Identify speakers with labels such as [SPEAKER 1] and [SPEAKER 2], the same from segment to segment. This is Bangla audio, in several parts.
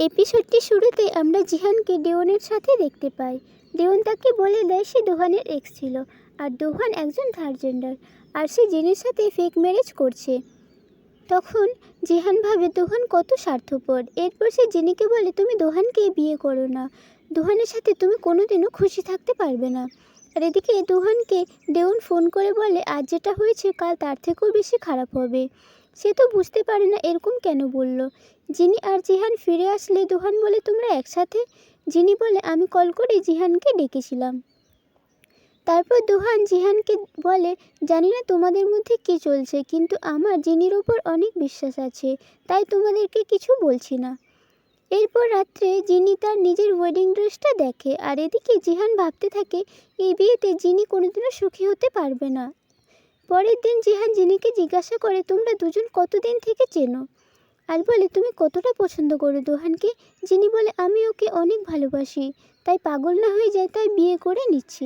[SPEAKER 1] এপিসোডটি শুরুতে আমরা জিহানকে দেওয়ানের সাথে দেখতে পাই। দেওয়ান তাকে বলে দেয় সে দোহানের এক্স ছিল, আর দোহান একজন থার্ড জেন্ডার, আর সে জিনের সাথে ফেক ম্যারেজ করছে। তখন জিহান ভাবে দোহান কত স্বার্থপর। এরপর সে জিনিকে বলে তুমি দোহানকে বিয়ে করো না, দোহানের সাথে তুমি কোনোদিনও খুশি থাকতে পারবে না। আর এদিকে দোহানকে দেওয়ান ফোন করে বলে আজ যেটা হয়েছে কাল তার থেকেও বেশি খারাপ হবে। সে তো বুঝতে পারে না এরকম কেন বলল। জিনি আর জিহান ফিরে আসলে দোহান বলে তোমরা একসাথে। জিনি বলে আমি কল করে জিহানকে ডেকেছিলাম। তারপর দোহান জিহানকে বলে জানি না তোমাদের মধ্যে কী চলছে, কিন্তু আমার জিনির ওপর অনেক বিশ্বাস আছে, তাই তোমাদেরকে কিছু বলছি না। এরপর রাত্রে জিনি তার নিজের ওয়েডিং ড্রেসটা দেখে, আর এদিকে জিহান ভাবতে থাকে এই বিয়েতে জিনি কোনোদিনও সুখী হতে পারবে না। পরের দিন জিহান জিনিকে জিজ্ঞাসা করে তোমরা দুজন কতদিন থেকে চেনো, আর বলে তুমি কতটা পছন্দ করো দোহানকে। জিনি বলে আমি ওকে অনেক ভালোবাসি, তাই পাগল না হয়ে যায় তাই বিয়ে করে নিচ্ছি।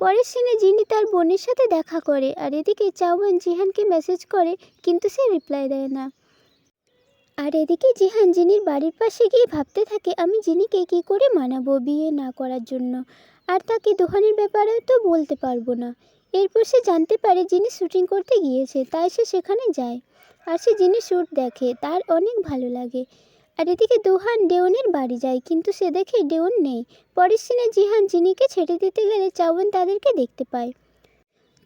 [SPEAKER 1] পরের সিনে জিনি তার বোনের সাথে দেখা করে, আর এদিকে চাওয়ান জিহানকে মেসেজ করে কিন্তু সে রিপ্লাই দেয় না। আর এদিকে জিহান জিনির বাড়ির পাশে গিয়ে ভাবতে থাকে আমি জিনিকে কী করে মানাবো বিয়ে না করার জন্য, আর তাকে দোহানের ব্যাপারেও তো বলতে পারবো না। এরপর সে জানতে পারে জিনি শুটিং করতে গিয়েছে, তাই সে সেখানে যায়, আর সে জিনির শ্যুট দেখে, তার অনেক ভালো লাগে। আর এদিকে দোহান দেওয়ানের বাড়ি যায়, কিন্তু সে দেখে দেওয়ান নেই। পরের সিনে জিহান জিনিকে ছেড়ে দিতে গেলে চাওয়ান তাদেরকে দেখতে পায়।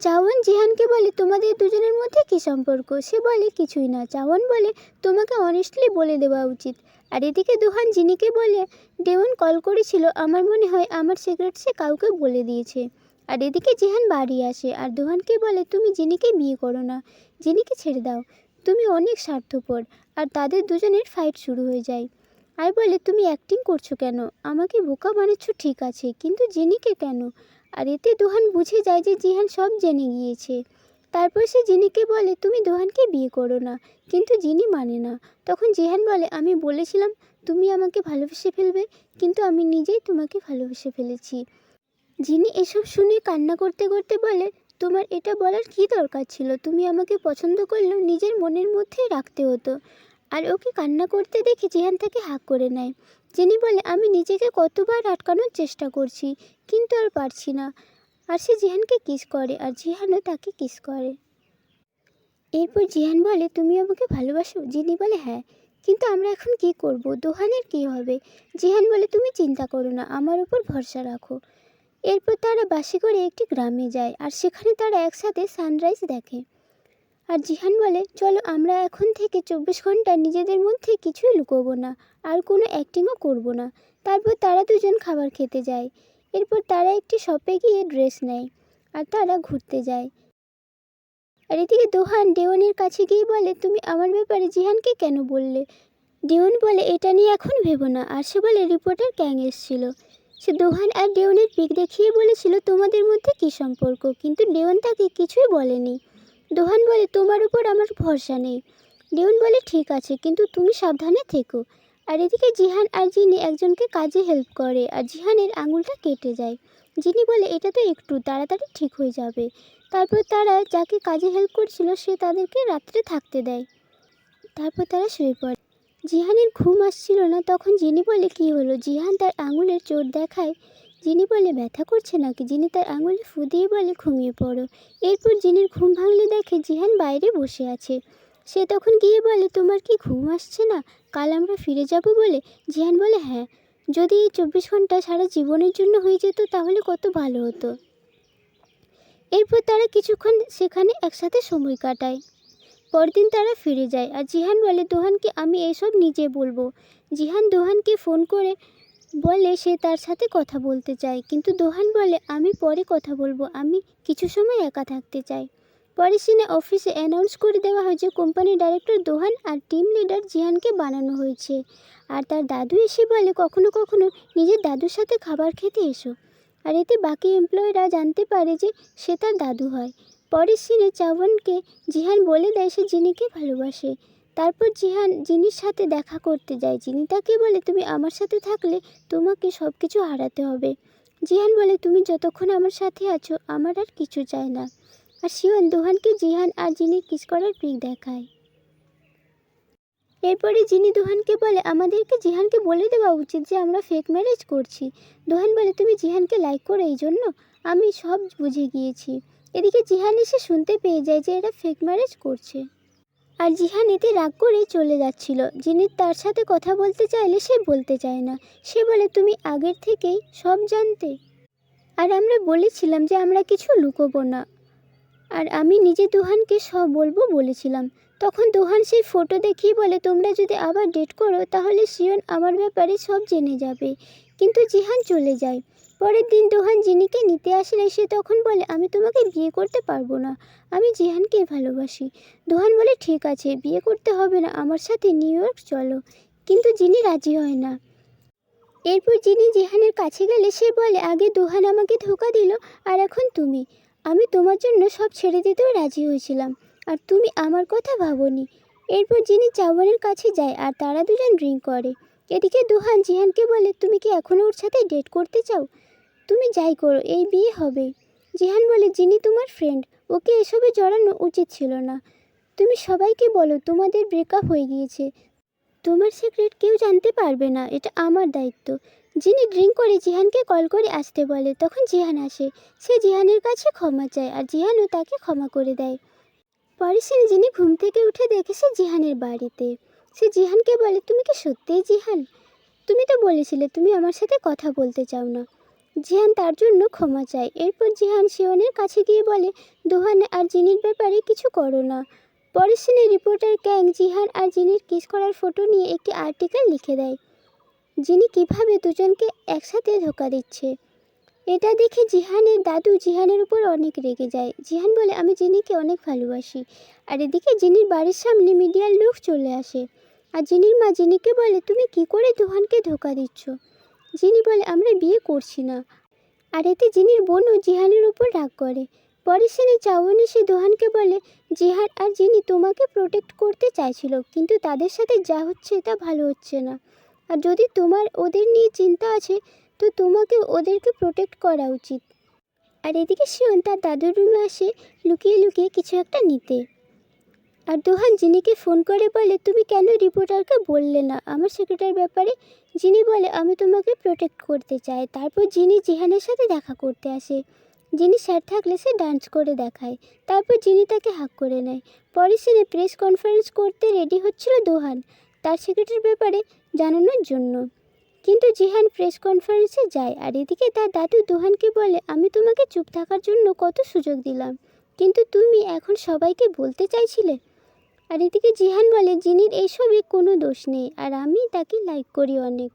[SPEAKER 1] চাওয়ান জিহানকে বলে তোমাদের দুজনের মধ্যে কী সম্পর্ক। সে বলে কিছুই না। চাওয়ান বলে তোমাকে অনেস্টলি বলে দেওয়া উচিত। আর এদিকে দোহান জিনিকে বলে দেওয়ান কল করেছিল, আমার মনে হয় আমার সিক্রেট সে কাউকে বলে দিয়েছে। আর এদিকে জিহান বাড়ি আসে, আর দোহানকে বলে তুমি জিনিকে বিয়ে করো না, জিনিকে ছেড়ে দাও, তুমি অনেক স্বার্থপর। আর তাদের দুজনের ফাইট শুরু হয়ে যায়। আর বলে তুমি অ্যাক্টিং করছো কেন, আমাকে বোকা বানাচ্ছ ঠিক আছে, কিন্তু জিনিকে কেন। আর এতে দোহান বুঝে যায় যে জিহান সব জেনে গিয়েছে। তারপর সে জিনিকে বলে তুমি দোহানকে বিয়ে করো না, কিন্তু জিনি মানে না। তখন জিহান বলে আমি বলেছিলাম তুমি আমাকে ভালোবেসে ফেলবে, কিন্তু আমি নিজেই তোমাকে ভালোবেসে ফেলেছি। জিনি এসব শুনে কান্না করতে করতে বলে তোমার এটা বলার কী দরকার ছিল, তুমি আমাকে পছন্দ করলেও নিজের মনের মধ্যেই রাখতে হতো। আর ওকে কান্না করতে দেখে জিহান তাকে হাঁক করে নেয়। জিনি বলে আমি নিজেকে কতবার আটকানোর চেষ্টা করছি, কিন্তু আর পারছি না। আর সে জিহানকে কিস করে, আর জিহানও তাকে কিস করে। এরপর জিহান বলে তুমি আমাকে ভালোবাসো। জিনি বলে হ্যাঁ, কিন্তু আমরা এখন কি করব, দোহানের কি হবে। জিহান বলে তুমি চিন্তা করো না, আমার উপর ভরসা রাখো। এরপর তারা বাসে করে একটি গ্রামে যায়, আর সেখানে তারা একসাথে সানরাইজ দেখে। আর জিহান বলে চলো আমরা এখন থেকে 24 ঘন্টা নিজেদের মধ্যে কিছুই লুকোবো না, আর কোনো অ্যাক্টিংও করব না। তারপর তারা দুজন খাবার খেতে যায়। এরপর তারা একটি শপে গিয়ে ড্রেস নেয়, আর তারা ঘুরতে যায়। আর এদিকে দোহান দেওয়ানের কাছে গিয়ে বলে তুমি আমার ব্যাপারে জিহানকে কেন বললে। দেওয়ান বলে এটা নিয়ে এখন ভেবো না। আর সে বলে রিপোর্টার ক্যাং এসেছিল, সে দোহান আর দেওয়ানের পিক দেখিয়ে বলেছিল তোমাদের মধ্যে কী সম্পর্ক, কিন্তু দেওয়ান তাকে কিছুই বলেনি। দোহান বলে তোমার উপর আমার ভরসা নেই। দেওয়ান বলে ঠিক আছে, কিন্তু তুমি সাবধানে থেকো। আর এদিকে জিহান আর জিনি একজনকে কাজে হেল্প করে, আর জিহানের আঙুলটা কেটে যায়। জিনি বলে এটা তো একটু তাড়াতাড়ি ঠিক হয়ে যাবে। তারপর তারা যাকে কাজে হেল্প করছিল সে তাদেরকে রাত্রে থাকতে দেয়। তারপর তারা শুয়ে পড়ে। জিহানের ঘুম আসছিল না, তখন জিনি বলে কী হলো। জিহান তার আঙুলের চোট দেখায়। জিনি বলে ব্যথা করছে নাকি। জিনি তার আঙুলে ফু দিয়ে বলে ঘুমিয়ে পড়ো। এরপর জিনির ঘুম ভাঙলে দেখে জিহান বাইরে বসে আছে। সে তখন গিয়ে বলে তোমার কি ঘুম আসছে না, কাল আমরা ফিরে যাব বলে। জিহান বলে হ্যাঁ, যদি এই 24 ঘন্টা সারা জীবনের জন্য হয়ে যেত তাহলে কত ভালো হতো। এরপর তারা কিছুক্ষণ সেখানে একসাথে সময় কাটায়। পরদিন তারা ফিরে যায়, আর জিহান বলে দোহানকে আমি এসব নিজে বলবো। জিহান দোহানকে ফোন করে বলে সে তার সাথে কথা বলতে চায়, কিন্তু দোহান বলে আমি পরে কথা বলবো, আমি কিছু সময় একা থাকতে চাই। পরের সিনে অফিসে অ্যানাউন্স করে দেওয়া হয় যে কোম্পানির ডাইরেক্টর দোহান আর টিম লিডার জিহানকে বানানো হয়েছে। আর তার দাদু এসে বলে কখনো কখনো নিজের দাদুর সাথে খাবার খেতে এসো। আর এতে বাকি এমপ্লয়িরা জানতে পারে যে সে তার দাদু হয়। পরের সিনে চাওয়ানকে জিহান বলে দেয় সে জিনিকে ভালোবাসে। তারপর জিহান জিনির সাথে দেখা করতে যায়। জিনি তাকে বলে তুমি আমার সাথে থাকলে তোমাকে সব কিছু হারাতে হবে। জিহান বলে তুমি যতক্ষণ আমার সাথে আছো আমার আর কিছু চাই না। আর শিওন দোহানকে জিহান আর জিনির কিস করার পিক দেখায়। এরপরে জিনি দোহানকে বলে আমাদেরকে জিহানকে বলে দেওয়া উচিত যে আমরা ফেক ম্যারেজ করছি। দোহান বলে তুমি জিহানকে লাইক করো এই জন্য? আমি সব বুঝে গিয়েছি। এদিকে জিহান এসে শুনতে পেয়ে যায় যে এরা ফেক ম্যারেজ করছে, আর জিহান এতে রাগ করে চলে যাচ্ছিল। জিনি তার সাথে কথা বলতে চাইলে সে বলতে চায় না। সে বলে তুমি আগের থেকেই সব জানতে, আর আমরা বলেছিলাম যে আমরা কিছু লুকোবো না, আর আমি নিজে দোহানকে সব বলবো বলেছিলাম। তখন দোহান সেই ফটো দেখিয়ে বলে তোমরা যদি আবার ডেট করো তাহলে শিওন আমার ব্যাপারে সব জেনে যাবে। কিন্তু জিহান চলে যায়। পরের দিন দোহান জিনিকে নিতে আসলে সে তখন বলে আমি তোমাকে বিয়ে করতে পারবো না, আমি জিহানকে ভালোবাসি। দোহান বলে ঠিক আছে, বিয়ে করতে হবে না, আমার সাথে নিউ ইয়র্ক চলো। কিন্তু জিনি রাজি হয় না। এরপর জিনি জিহানের কাছে গেলে সে বলে আগে দোহান আমাকে ধোঁকা দিল, আর এখন তুমি। আমি তোমার জন্য সব ছেড়ে দিতেও রাজি হয়েছিলাম, আর তুমি আমার কথা ভাবোনি। এরপর জিনি চাওয়ানের কাছে যায় আর তারা দুজন ড্রিঙ্ক করে। এদিকে দোহান জিহানকে বলে তুমি কি এখনও ওর সাথে ডেট করতে চাও? তুমি যাই করো, এই বিয়ে হবে। জিহান বলে জিনি তোমার ফ্রেন্ড, ওকে এসবে জড়ানো উচিত ছিল না। তুমি সবাইকে বলো তোমাদের ব্রেকআপ হয়ে গিয়েছে, তোমার সিক্রেট কেউ জানতে পারবে না, এটা আমার দায়িত্ব। যিনি ড্রিঙ্ক করে জিহানকে কল করে আসতে বলে, তখন জিহান আসে। সে জিহানের কাছে ক্ষমা চায় আর জিহানও তাকে ক্ষমা করে দেয়। পরের দিন যিনি ঘুম থেকে উঠে দেখে সে জিহানের বাড়িতে। সে জিহানকে বলে তুমি কি সত্যিই জিহান? তুমি তো বলেছিলে তুমি আমার সাথে কথা বলতে চাও না। জিহান তার জন্য ক্ষমা চায়। এরপর জিহান শিওনের কাছে গিয়ে বলে দোহান আর জিনির ব্যাপারে কিছু করো না। পরের দিনে রিপোর্টার ক্যাং জিহান আর জিনির কিস করার ফটো নিয়ে একটি আর্টিকেল লিখে দেয়, যিনি কিভাবে দুজনকে একসাথে ধোঁকা দিচ্ছে। এটা দেখে জিহানের দাদু জিহানের উপর অনেক রেগে যায়। জিহান বলে আমি জিনিকে অনেক ভালোবাসি। আর এদিকে জিনির বাড়ির সামনে মিডিয়ার লোক চলে আসে, আর জিনির মা জিনিকে বলে তুমি কি করে দোহানকে ধোঁকা দিচ্ছ? জিনি বলে আমরা বিয়ে করছি না। আর এতে জিনির বোনও জিহানের উপর রাগ করে। পরে সিনে চাওয়ান এসে দোহানকে বলে জিহান আর জিনি তোমাকে প্রোটেক্ট করতে চাইছিল, কিন্তু তাদের সাথে যা হচ্ছে তা ভালো হচ্ছে না। আর যদি তোমার ওদের নিয়ে চিন্তা আছে তো তোমাকে ওদেরকে প্রোটেক্ট করা উচিত। আর এদিকে শিওন তার দাদুর রুমে আসে লুকিয়ে লুকিয়ে কিছু একটা নিতে। আর দোহান জিনিকে ফোন করে বলে তুমি কেন রিপোর্টারকে বললে না আমার সিক্রেটের ব্যাপারে? জিনি বলে আমি তোমাকে প্রোটেক্ট করতে চাই। তারপর জিনি জিহানের সাথে দেখা করতে আসে। জিনি স্যার থাকলে সে ডান্স করে দেখায়। তারপর জিনি তাকে হাক করে নেয়। পরে সিনে প্রেস কনফারেন্স করতে রেডি হচ্ছিল দোহান তার সিক্রেটের ব্যাপারে জানানোর জন্য। কিন্তু জিহান প্রেস কনফারেন্সে যায়। আর এদিকে তার দাদু দোহানকে বলে আমি তোমাকে চুপ থাকার জন্য কত সুযোগ দিলাম, কিন্তু তুমি এখন সবাইকে বলতে চাইছিলে। আর এদিকে জিহান বলে জিনির এইসবে কোনো দোষ নেই, আর আমি তাকে লাইক করি অনেক,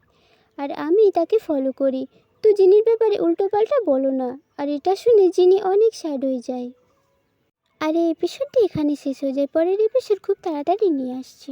[SPEAKER 1] আর আমি তাকে ফলো করি, তো জিনির ব্যাপারে উল্টোপাল্টা বলো না। আর এটা শুনে জিনি অনেক স্যাড হয়ে যায়। আর এই এপিসোডটি এখানে শেষ হয়ে যায়। পরের এপিসোড খুব তাড়াতাড়ি নিয়ে আসছি।